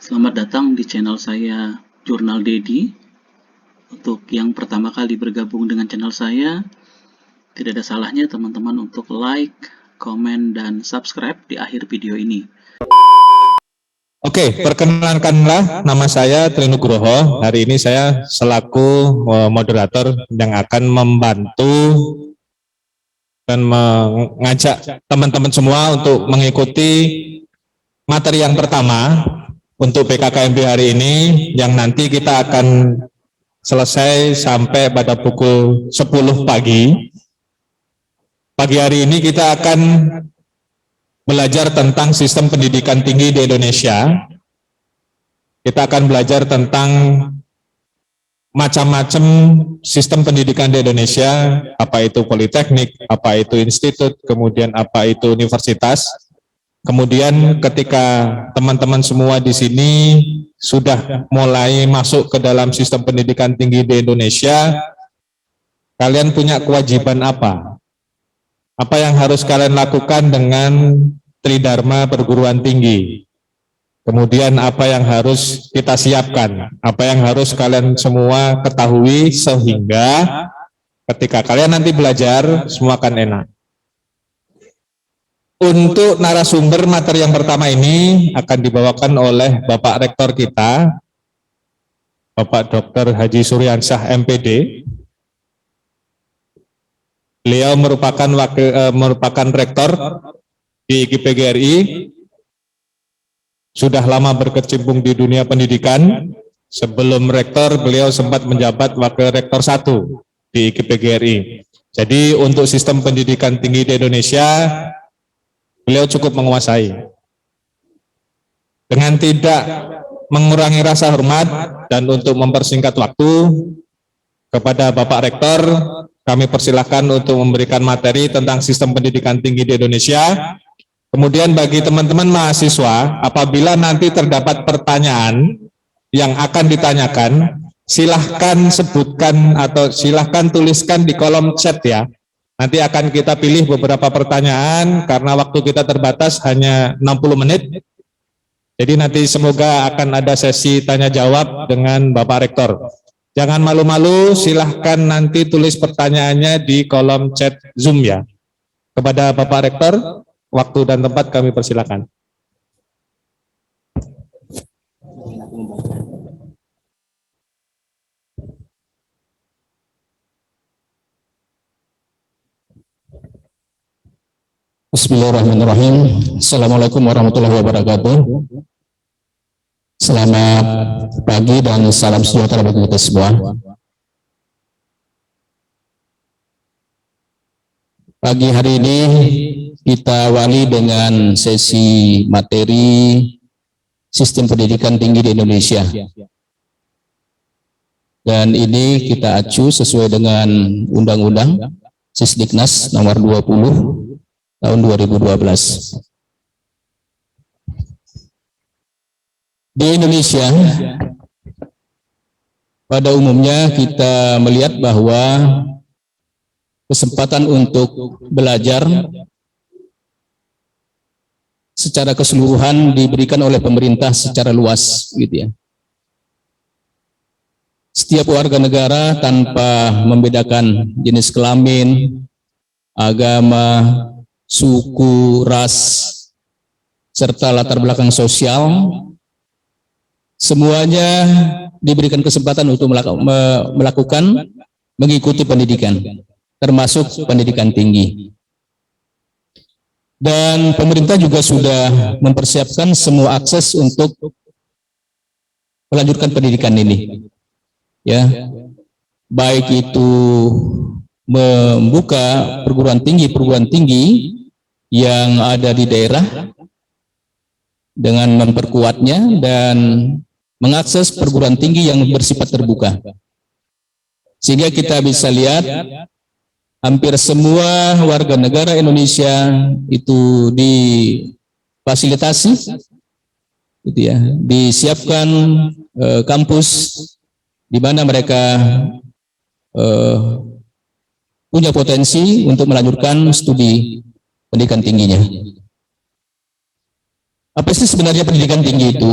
Selamat datang di channel saya Jurnal Dedi. Untuk yang pertama kali bergabung dengan channel saya, tidak ada salahnya teman-teman untuk like, komen, dan subscribe di akhir video ini. Oke, perkenalkanlah nama saya Tri Nugroho. Hari ini saya selaku moderator yang akan membantu dan mengajak teman-teman semua untuk mengikuti materi yang pertama untuk PKKMB hari ini, yang nanti kita akan selesai sampai pada pukul 10 pagi. Pagi hari ini kita akan belajar tentang sistem pendidikan tinggi di Indonesia. Kita akan belajar tentang macam-macam sistem pendidikan di Indonesia, apa itu politeknik, apa itu institut, kemudian apa itu universitas. Kemudian ketika teman-teman semua di sini sudah mulai masuk ke dalam sistem pendidikan tinggi di Indonesia, kalian punya kewajiban apa? Apa yang harus kalian lakukan dengan Tridharma Perguruan Tinggi? Kemudian apa yang harus kita siapkan? Apa yang harus kalian semua ketahui sehingga ketika kalian nanti belajar, semua akan enak. Untuk narasumber materi yang pertama ini akan dibawakan oleh Bapak Rektor kita, Bapak Dr. Haji Suryansyah MPD. Beliau merupakan rektor di IKIP-GRI, sudah lama berkecimpung di dunia pendidikan. Sebelum rektor, beliau sempat menjabat wakil rektor 1 di IKIP-GRI. Jadi untuk sistem pendidikan tinggi di Indonesia, beliau cukup menguasai. Dengan tidak mengurangi rasa hormat dan untuk mempersingkat waktu, kepada Bapak Rektor, kami persilahkan untuk memberikan materi tentang sistem pendidikan tinggi di Indonesia. Kemudian bagi teman-teman mahasiswa, apabila nanti terdapat pertanyaan yang akan ditanyakan, silahkan sebutkan atau silahkan tuliskan di kolom chat ya. Nanti akan kita pilih beberapa pertanyaan karena waktu kita terbatas hanya 60 menit. Jadi nanti semoga akan ada sesi tanya jawab dengan Bapak Rektor. Jangan malu-malu, silahkan nanti tulis pertanyaannya di kolom chat Zoom ya. Kepada Bapak Rektor, waktu dan tempat kami persilakan. Bismillahirrahmanirrahim. Assalamualaikum warahmatullahi wabarakatuh. Selamat pagi dan salam sejahtera bagi kita semua. Pagi hari ini kita awali dengan sesi materi sistem pendidikan tinggi di Indonesia. Dan ini kita acu sesuai dengan Undang-Undang Sisdiknas nomor 20 tahun 2012. Di Indonesia, pada umumnya kita melihat bahwa kesempatan untuk belajar secara keseluruhan diberikan oleh pemerintah secara luas, gitu ya. Setiap warga negara tanpa membedakan jenis kelamin, agama, suku, ras, serta latar belakang sosial, semuanya diberikan kesempatan untuk mengikuti pendidikan, termasuk pendidikan tinggi. Dan pemerintah juga sudah mempersiapkan semua akses untuk melanjutkan pendidikan ini, ya, baik itu membuka perguruan tinggi yang ada di daerah dengan memperkuatnya dan mengakses perguruan tinggi yang bersifat terbuka. Sehingga kita bisa lihat hampir semua warga negara Indonesia itu difasilitasi, gitu ya, disiapkan kampus di mana mereka punya potensi untuk melanjutkan studi pendidikan tingginya. Apa sih sebenarnya pendidikan tinggi itu?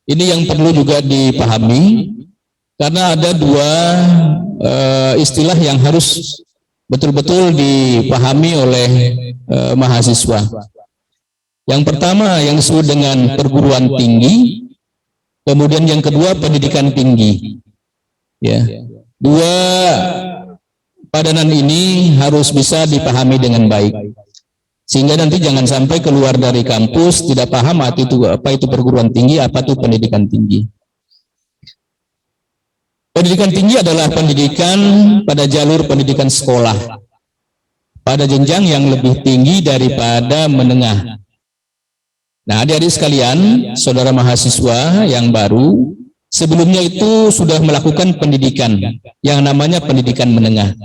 Ini yang perlu juga dipahami, karena ada dua istilah yang harus betul-betul dipahami oleh mahasiswa. Yang pertama yang disebut dengan perguruan tinggi, kemudian yang kedua pendidikan tinggi. Ya, dua padanan ini harus bisa dipahami dengan baik, sehingga nanti jangan sampai keluar dari kampus tidak paham apa itu perguruan tinggi, apa itu pendidikan tinggi. Pendidikan tinggi adalah pendidikan pada jalur pendidikan sekolah, pada jenjang yang lebih tinggi daripada menengah. Nah, adik-adik sekalian, saudara mahasiswa yang baru, sebelumnya itu sudah melakukan pendidikan yang namanya pendidikan menengah.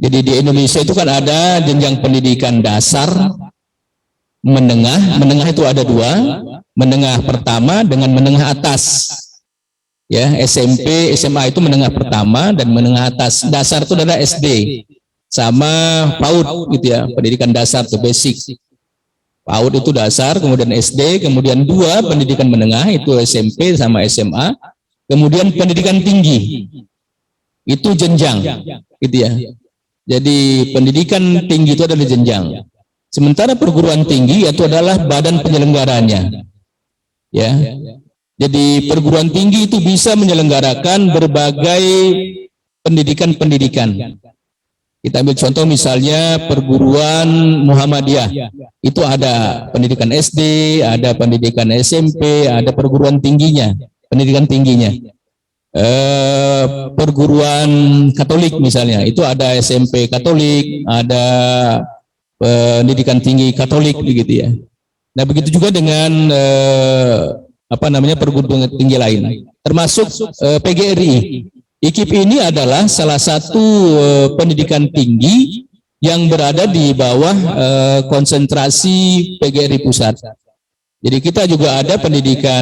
Jadi di Indonesia itu kan ada jenjang pendidikan dasar, menengah itu ada dua, menengah pertama dengan menengah atas. Ya, SMP, SMA itu menengah pertama dan menengah atas. Dasar itu adalah SD sama PAUD gitu ya, pendidikan dasar itu basic. PAUD itu dasar, kemudian SD, kemudian dua pendidikan menengah itu SMP sama SMA, kemudian pendidikan tinggi itu jenjang gitu ya. Jadi pendidikan tinggi itu adalah jenjang. Sementara perguruan tinggi itu adalah badan penyelenggaranya. Ya. Jadi perguruan tinggi itu bisa menyelenggarakan berbagai pendidikan-pendidikan. Kita ambil contoh misalnya perguruan Muhammadiyah. Itu ada pendidikan SD, ada pendidikan SMP, ada perguruan tingginya, pendidikan tingginya. Perguruan Katolik misalnya, itu ada SMP Katolik, ada pendidikan tinggi Katolik begitu ya. Nah, begitu juga dengan perguruan tinggi lain, termasuk PGRI. IKIP ini adalah salah satu pendidikan tinggi yang berada di bawah konsentrasi PGRI pusat. Jadi kita juga ada pendidikan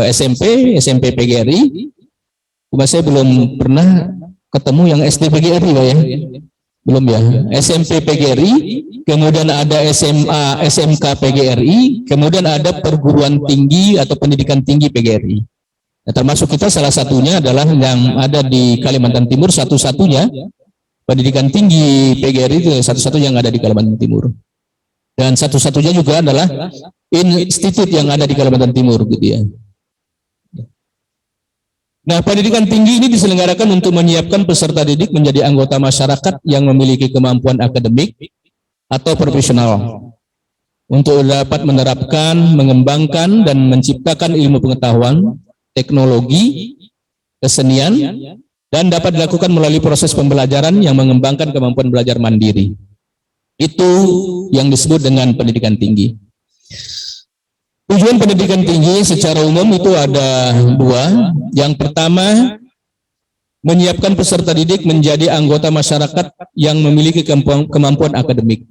SMP PGRI. Cuma saya belum pernah ketemu yang SD PGRI, Pak ya. Belum ya. SMP PGRI, kemudian ada SMA, SMK PGRI, kemudian ada perguruan tinggi atau pendidikan tinggi PGRI. Nah, termasuk kita salah satunya adalah yang ada di Kalimantan Timur, satu-satunya pendidikan tinggi PGRI itu satu-satu yang ada di Kalimantan Timur. Dan satu-satunya juga adalah institut yang ada di Kalimantan Timur gitu ya. Nah, pendidikan tinggi ini diselenggarakan untuk menyiapkan peserta didik menjadi anggota masyarakat yang memiliki kemampuan akademik atau profesional untuk dapat menerapkan, mengembangkan, dan menciptakan ilmu pengetahuan, teknologi, kesenian, dan dapat dilakukan melalui proses pembelajaran yang mengembangkan kemampuan belajar mandiri. Itu yang disebut dengan pendidikan tinggi. Tujuan pendidikan tinggi secara umum itu ada dua. Yang pertama, menyiapkan peserta didik menjadi anggota masyarakat yang memiliki kemampuan akademik.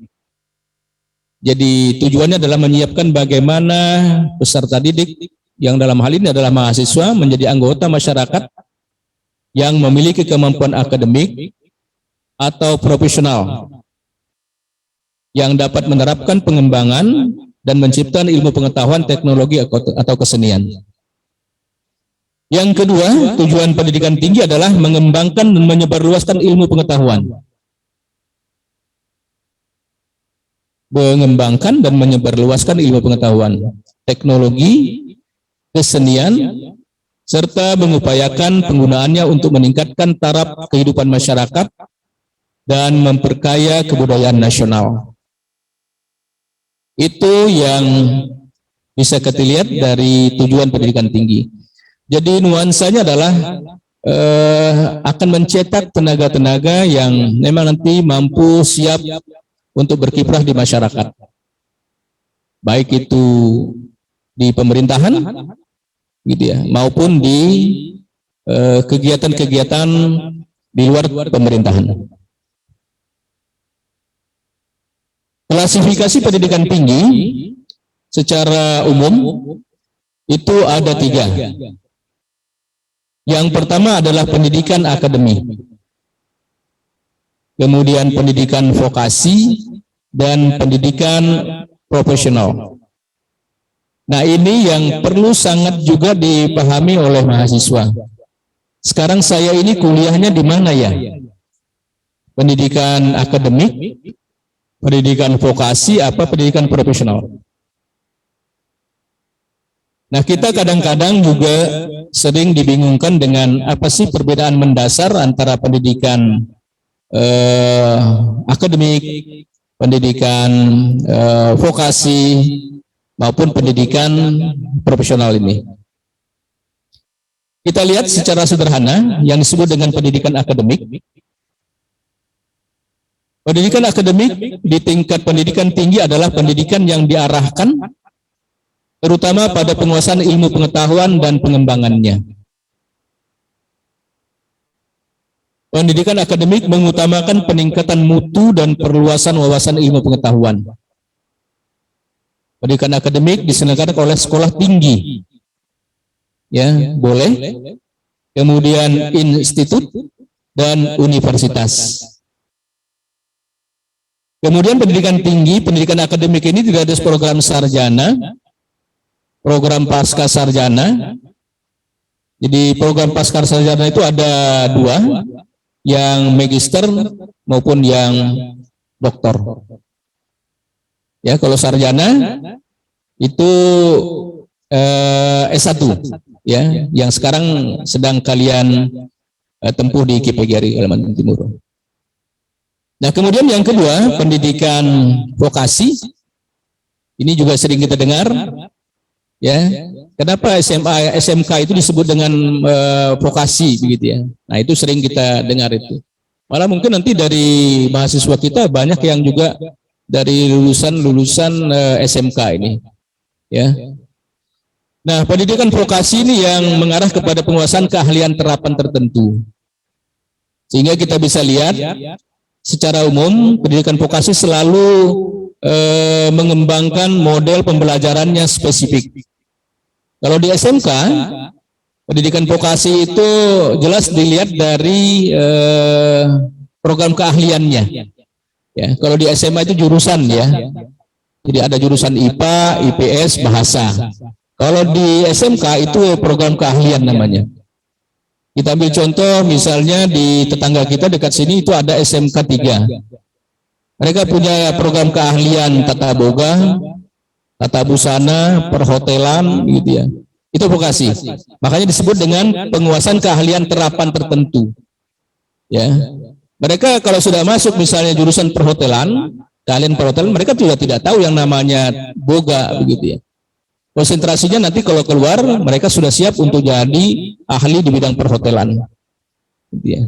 Jadi tujuannya adalah menyiapkan bagaimana peserta didik yang dalam hal ini adalah mahasiswa menjadi anggota masyarakat yang memiliki kemampuan akademik atau profesional yang dapat menerapkan pengembangan dan menciptakan ilmu pengetahuan, teknologi atau kesenian. Yang kedua, tujuan pendidikan tinggi adalah mengembangkan dan menyebarluaskan ilmu pengetahuan. Mengembangkan dan menyebarluaskan ilmu pengetahuan, teknologi, kesenian, serta mengupayakan penggunaannya untuk meningkatkan taraf kehidupan masyarakat dan memperkaya kebudayaan nasional. Itu yang bisa kita lihat dari tujuan pendidikan tinggi. Jadi nuansanya adalah akan mencetak tenaga-tenaga yang memang nanti mampu siap untuk berkiprah di masyarakat. Baik itu di pemerintahan gitu ya, maupun di kegiatan-kegiatan di luar pemerintahan. Klasifikasi pendidikan tinggi secara umum itu ada 3. Yang pertama adalah pendidikan akademik, kemudian pendidikan vokasi, dan pendidikan profesional. Nah, ini yang perlu sangat juga dipahami oleh mahasiswa. Sekarang saya ini kuliahnya di mana ya? Pendidikan akademik, pendidikan vokasi, apa pendidikan profesional? Nah, kita kadang-kadang juga sering dibingungkan dengan apa sih perbedaan mendasar antara pendidikan akademik, pendidikan vokasi, maupun pendidikan profesional ini. Kita lihat secara sederhana yang disebut dengan pendidikan akademik. Pendidikan akademik di tingkat pendidikan tinggi adalah pendidikan yang diarahkan terutama pada penguasaan ilmu pengetahuan dan pengembangannya. Pendidikan akademik mengutamakan peningkatan mutu dan perluasan wawasan ilmu pengetahuan. Pendidikan akademik diselenggarakan oleh sekolah tinggi, ya boleh, kemudian institut dan universitas. Kemudian pendidikan tinggi, pendidikan akademik ini tidak ada program sarjana, program pasca sarjana. Jadi program pasca sarjana itu ada dua, yang magister maupun yang doktor. Ya, kalau sarjana itu S1, ya, yang sekarang sedang kalian tempuh di KPGRI Kalimantan Timur. Nah, kemudian yang kedua, pendidikan vokasi. Ini juga sering kita dengar, ya. Kenapa SMA, SMK itu disebut dengan vokasi begitu ya? Nah, itu sering kita dengar itu. Malah mungkin nanti dari mahasiswa kita banyak yang juga dari lulusan SMK ini, ya. Nah, pendidikan vokasi ini yang mengarah kepada penguasaan keahlian terapan tertentu, sehingga kita bisa lihat secara umum pendidikan vokasi selalu mengembangkan model pembelajarannya spesifik. Kalau di SMK, pendidikan vokasi itu jelas dilihat dari program keahliannya. Ya, kalau di SMA itu jurusan ya, jadi ada jurusan IPA, IPS, bahasa. Kalau di SMK itu program keahlian namanya. Kita ambil contoh misalnya di tetangga kita dekat sini itu ada SMK 3. Mereka punya program keahlian tata boga, tata busana, perhotelan gitu ya. Itu vokasi. Makanya disebut dengan penguasaan keahlian terapan tertentu. Ya. Mereka kalau sudah masuk misalnya jurusan perhotelan, keahlian perhotelan, mereka juga tidak tahu yang namanya boga begitu ya. Konsentrasinya nanti kalau keluar mereka sudah siap untuk jadi ahli di bidang perhotelan. Gitu ya.